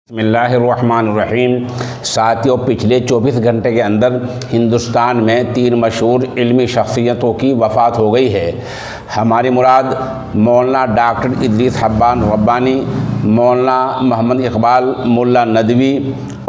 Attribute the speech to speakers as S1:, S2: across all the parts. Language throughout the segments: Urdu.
S1: بسم اللہ الرحمن الرحیم۔ ساتھیوں، پچھلے 24 گھنٹے کے اندر ہندوستان میں 3 مشہور علمی شخصیتوں کی وفات ہو گئی ہے۔ ہماری مراد مولانا ڈاکٹر ادریس حبان ربانی، مولانا محمد اقبال ملا ندوی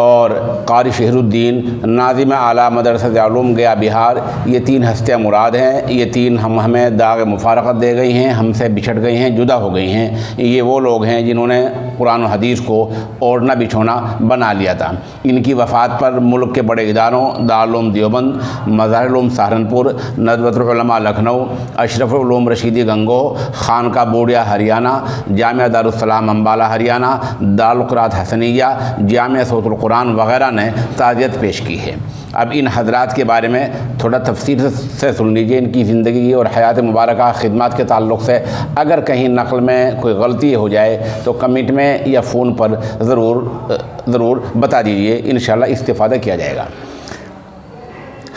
S1: اور قاری شہر الدین ناظم اعلیٰ مدرسۃ علوم گیا بہار، یہ 3 ہستیاں مراد ہیں۔ یہ 3 ہمیں داغ مفارقت دے گئی ہیں، ہم سے بچھڑ گئی ہیں، جدا ہو گئی ہیں۔ یہ وہ لوگ ہیں جنہوں نے قرآن و حدیث کو اوڑھنا بچھونا بنا لیا تھا۔ ان کی وفات پر ملک کے بڑے اداروں دارالعلوم دیوبند، مظاہر العلوم سہارنپور، ندوۃ العلماء لکھنؤ، اشرف العلوم رشیدی گنگوہ، خانقاہ بوڑیا ہریانہ، جامعہ دارالسلام امبالہ ہریانہ، دارالقرآت حسنیہ، جامعہ صوت القرآن وغیرہ نے تعزیت پیش کی ہے۔ اب ان حضرات کے بارے میں تھوڑا تفصیل سے سن لیجیے۔ ان کی زندگی اور حیات مبارکہ خدمات کے تعلق سے اگر کہیں نقل میں کوئی غلطی ہو جائے تو کمنٹ میں یا فون پر ضرور بتا دیجیے، انشاءاللہ استفادہ کیا جائے گا۔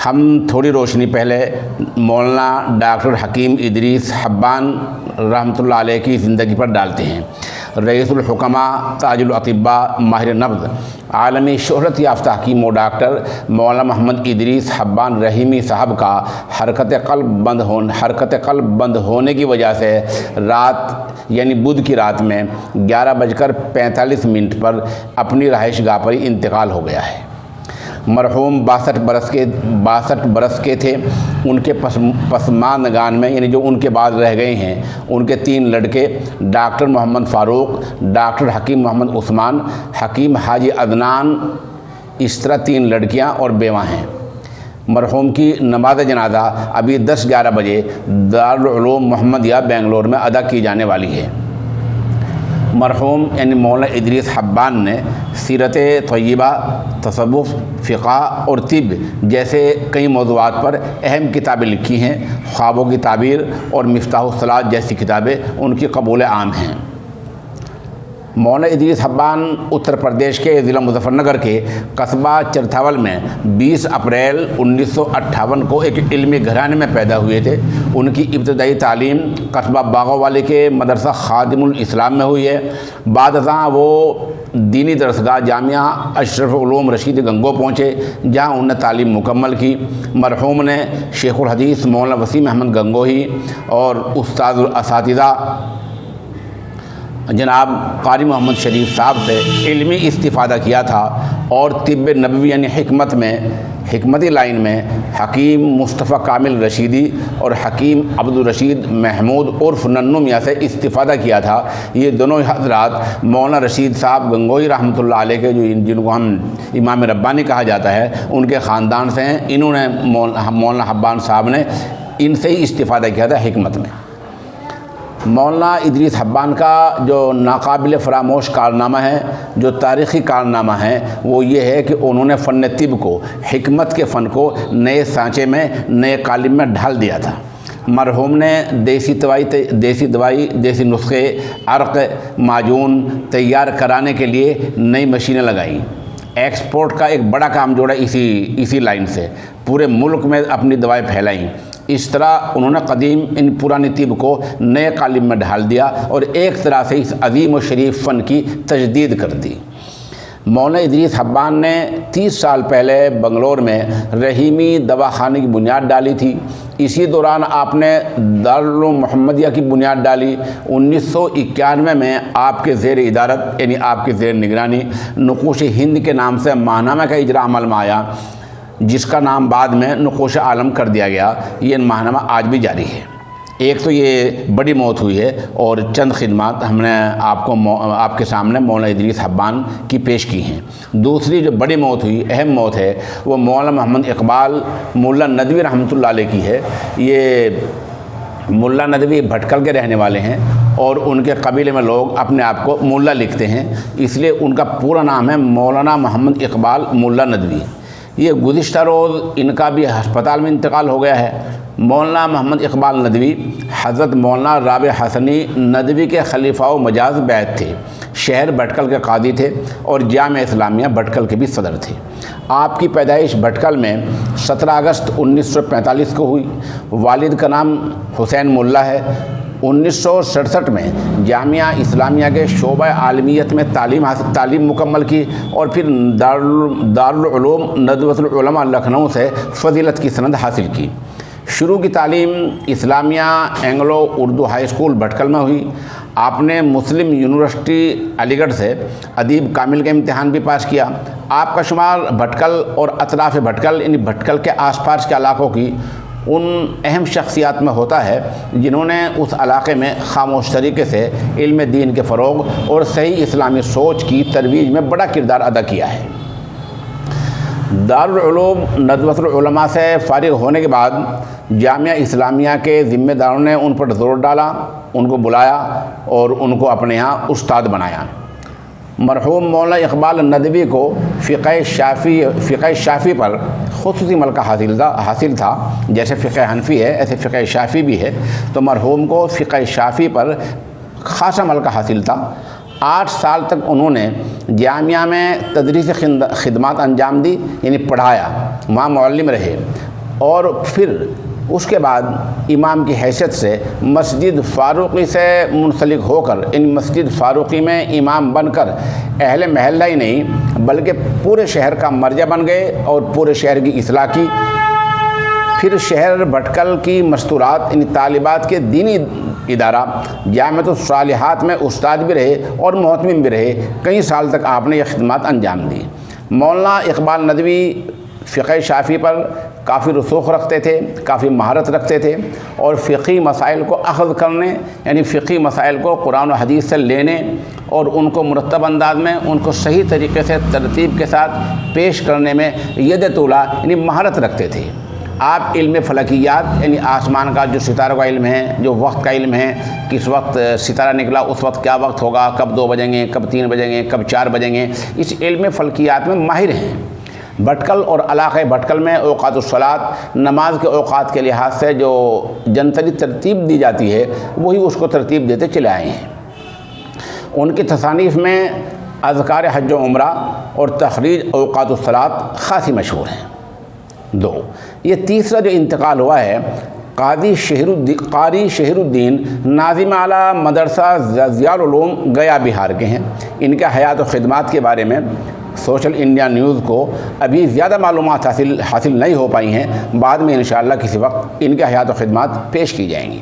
S1: ہم تھوڑی روشنی پہلے مولانا ڈاکٹر حکیم ادریس حبان رحمۃ اللہ علیہ کی زندگی پر ڈالتے ہیں۔ رئیس الحکماء، تاج الاطباء، ماہر نبض، عالمی شہرت یافتہ حکیم و ڈاکٹر مولانا محمد ادریس حبان رحیمی صاحب کا حرکت قلب بند ہونے کی وجہ سے رات یعنی بدھ کی رات میں 11:45 پر اپنی رہائش گاہ پر انتقال ہو گیا ہے۔ مرحوم 62 برس کے تھے۔ ان کے پسماندگان میں یعنی جو ان کے بعد رہ گئے ہیں، ان کے 3 لڑکے ڈاکٹر محمد فاروق، ڈاکٹر حکیم محمد عثمان، حکیم حاجی عدنان، اس طرح 3 لڑکیاں اور بیوہ ہیں۔ مرحوم کی نماز جنازہ ابھی 10-11 بجے دارالعلوم محمدیہ بنگلور میں ادا کی جانے والی ہے۔ مرحوم یعنی مولانا ادریس حبان نے سیرت طیبہ، تصوف، فقہ اور طب جیسے کئی موضوعات پر اہم کتابیں لکھی ہیں۔ خوابوں کی تعبیر اور مفتاح الصلاۃ جیسی کتابیں ان کی قبول عام ہیں۔ مولانا ادریس حبان اتر پردیش کے ضلع مظفر نگر کے قصبہ چرتھاول میں 20 اپریل 1958 کو ایک علمی گھرانے میں پیدا ہوئے تھے۔ ان کی ابتدائی تعلیم قصبہ باغوں والے کے مدرسہ خادم الاسلام میں ہوئی ہے۔ بعد ازاں وہ دینی درسگاہ جامعہ اشرف العلوم رشید گنگوہ پہنچے، جہاں انہوں نے تعلیم مکمل کی۔ مرحوم نے شیخ الحدیث مولانا وسیم احمد گنگوہی اور استاد الاساتذہ جناب قاری محمد شریف صاحب سے علمی استفادہ کیا تھا، اور طب نبوی یعنی حکمتی لائن میں حکیم مصطفیٰ کامل رشیدی اور حکیم عبدالرشید محمود عرف ننو میاں سے استفادہ کیا تھا۔ یہ دونوں حضرات مولانا رشید صاحب گنگوہی رحمۃ اللہ علیہ کے جن کو ہم امام ربانی کہا جاتا ہے، ان کے خاندان سے ہیں۔ انہوں نے مولانا حبان صاحب نے ان سے ہی استفادہ کیا تھا حکمت میں۔ مولانا ادریس حبان کا جو ناقابل فراموش کارنامہ ہے، جو تاریخی کارنامہ ہے، وہ یہ ہے کہ انہوں نے فن طب کو، حکمت کے فن کو نئے سانچے میں، نئے قالب میں ڈھال دیا تھا۔ مرحوم نے دیسی نسخے، عرق، معجون تیار کرانے کے لیے نئی مشینیں لگائیں۔ ایکسپورٹ کا ایک بڑا کام جوڑا اسی لائن سے، پورے ملک میں اپنی دوائیں پھیلائیں۔ اس طرح انہوں نے قدیم ان پرانی طب کو نئے قالب میں ڈھال دیا اور ایک طرح سے اس عظیم و شریف فن کی تجدید کر دی۔ مولانا ادریس حبان نے 30 سال پہلے بنگلور میں رحیمی دواخانے کی بنیاد ڈالی تھی۔ اسی دوران آپ نے دارالعلوم محمدیہ کی بنیاد ڈالی۔ 1991 میں آپ کے زیر ادارت یعنی آپ کے زیر نگرانی نقوش ہند کے نام سے ماہنامہ کا اجرا عمل میں آیا، جس کا نام بعد میں نقوش عالم کر دیا گیا۔ یہ ماہنامہ آج بھی جاری ہے۔ ایک تو یہ بڑی موت ہوئی ہے، اور چند خدمات ہم نے آپ کے سامنے مولانا ادریس حبان کی پیش کی ہیں۔ دوسری جو بڑی موت ہوئی، اہم موت ہے، وہ مولانا محمد اقبال ملا ندوی رحمۃ اللہ علیہ کی ہے۔ یہ ملا ندوی بھٹکل کے رہنے والے ہیں، اور ان کے قبیلے میں لوگ اپنے آپ کو ملا لکھتے ہیں، اس لیے ان کا پورا نام ہے مولانا محمد اقبال ملا ندوی۔ یہ گزشتہ روز ان کا بھی ہسپتال میں انتقال ہو گیا ہے۔ مولانا محمد اقبال ندوی حضرت مولانا رابع حسنی ندوی کے خلیفہ و مجاز بیعت تھے۔ شہر بھٹکل کے قاضی تھے اور جامعہ اسلامیہ بھٹکل کے بھی صدر تھے۔ آپ کی پیدائش بھٹکل میں 17 اگست 1945 کو ہوئی۔ والد کا نام حسین ملا ہے۔ 1967 میں جامعہ اسلامیہ کے شعبہ عالمیت میں تعلیم مکمل کی اور پھر دارالعلوم ندوۃ العلماء لکھنؤ سے فضیلت کی سند حاصل کی۔ شروع کی تعلیم اسلامیہ اینگلو اردو ہائی اسکول بھٹکل میں ہوئی۔ آپ نے مسلم یونیورسٹی علی گڑھ سے ادیب کامل کا امتحان بھی پاس کیا۔ آپ کا شمار بھٹکل اور اطراف بھٹکل یعنی بھٹکل کے آس پاس کے علاقوں کی ان اہم شخصیات میں ہوتا ہے جنہوں نے اس علاقے میں خاموش طریقے سے علم دین کے فروغ اور صحیح اسلامی سوچ کی ترویج میں بڑا کردار ادا کیا ہے۔ دارالعلوم ندوۃ العلماء سے فارغ ہونے کے بعد جامعہ اسلامیہ کے ذمہ داروں نے ان پر زور ڈالا، ان کو بلایا اور ان کو اپنے یہاں استاد بنایا۔ مرحوم مولانا اقبال ندوی کو فقہ شافی پر خصوصی ملکہ حاصل تھا، جیسے فقہ حنفی ہے ایسے فقہ شافی بھی ہے، تو مرحوم کو فقہ شافی پر خاصا ملکہ حاصل تھا۔ 8 سال تک انہوں نے جامعہ میں تدریسی خدمات انجام دی، یعنی پڑھایا، وہاں معلم رہے، اور پھر اس کے بعد امام کی حیثیت سے مسجد فاروقی سے منسلک ہو کر ان مسجد فاروقی میں امام بن کر اہل محلہ ہی نہیں بلکہ پورے شہر کا مرجع بن گئے اور پورے شہر کی اصلاح کی۔ پھر شہر بھٹکل کی مستورات یعنی طالبات کے دینی ادارہ جامعۃ الصالحات میں استاد بھی رہے اور محتمم بھی رہے۔ کئی سال تک آپ نے یہ خدمات انجام دی۔ مولانا اقبال ندوی فقہ شافی پر کافی رسوخ رکھتے تھے، کافی مہارت رکھتے تھے، اور فقہی مسائل کو اخذ کرنے یعنی فقہی مسائل کو قرآن و حدیث سے لینے اور ان کو مرتب انداز میں ان کو صحیح طریقے سے ترتیب کے ساتھ پیش کرنے میں ید طولہ یعنی مہارت رکھتے تھے۔ آپ علم فلکیات یعنی آسمان کا جو ستاروں کا علم ہے، جو وقت کا علم ہے، کس وقت ستارہ نکلا اس وقت کیا وقت ہوگا، کب 2 بجیں گے، کب 3 بجیں گے، کب 4 بجیں گے، اس علم فلکیات میں ماہر ہیں۔ بھٹکل اور علاقہ بھٹکل میں اوقات الصلاۃ نماز کے اوقات کے لحاظ سے جو جنتری ترتیب دی جاتی ہے وہی اس کو ترتیب دیتے چلے آئے ہیں۔ ان کی تصانیف میں اذکار حج و عمرہ اور تخریج اوقات الصلاۃ خاصی مشہور ہیں۔ 2 یہ تیسرا جو انتقال ہوا ہے قاری شہر الدین ناظم اعلیٰ مدرسہ ضیاء العلوم گیا بہار کے ہیں۔ ان کے حیات و خدمات کے بارے میں سوشل انڈیا نیوز کو ابھی زیادہ معلومات حاصل نہیں ہو پائی ہیں، بعد میں انشاءاللہ کسی وقت ان کے حیات و خدمات پیش کی جائیں گی۔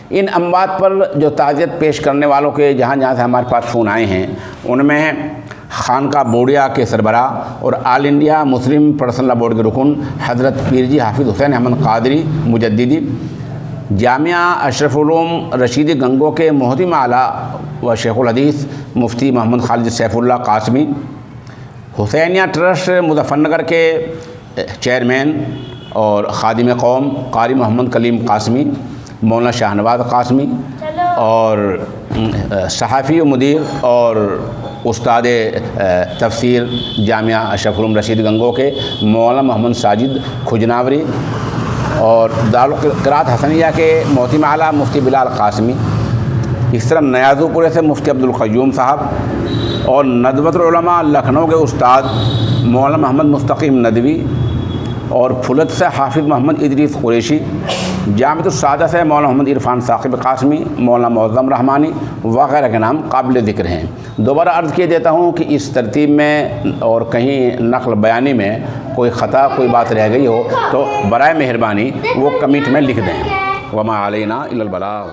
S1: ان اموات پر جو تعزیت پیش کرنے والوں کے جہاں سے ہمارے پاس فون آئے ہیں ان میں خانقاہ بوڑیا کے سربراہ اور آل انڈیا مسلم پرسنل لا بورڈ کے رکن حضرت پیر جی حافظ حسین احمد قادری مجددی، جامعہ اشرف العلوم رشیدی گنگو کے محتم اعلیٰ و شیخ الحدیث مفتی محمد خالد سیف اللہ قاسمی، حسینیہ ٹرسٹ مظفر نگر کے چیئرمین اور خادم قوم قاری محمد کلیم قاسمی، مولانا شاہ نواز قاسمی، اور صحافی و مدیر اور استاد تفسیر جامعہ اشرف العلوم رشید گنگو کے مولانا محمد ساجد کھجناوری، اور دارالقراءت حسنیہ کے محتم اعلیٰ مفتی بلال قاسمی، اس طرح نیازو پورے سے مفتی عبدالقیوم صاحب، اور ندوۃ العلماء لکھنؤ کے استاد مولانا محمد مستقیم ندوی، اور پھلت سے حافظ محمد ادریس قریشی، جامعۃ السعادہ سے مولانا محمد عرفان ثاقب قاسمی، مولانا معظم رحمانی وغیرہ کے نام قابل ذکر ہیں۔ دوبارہ عرض کیے دیتا ہوں کہ اس ترتیب میں اور کہیں نقل بیانی میں کوئی خطا کوئی بات رہ گئی ہو تو برائے مہربانی وہ کمنٹ میں لکھ دیں۔ وما علینا الا البلاغ۔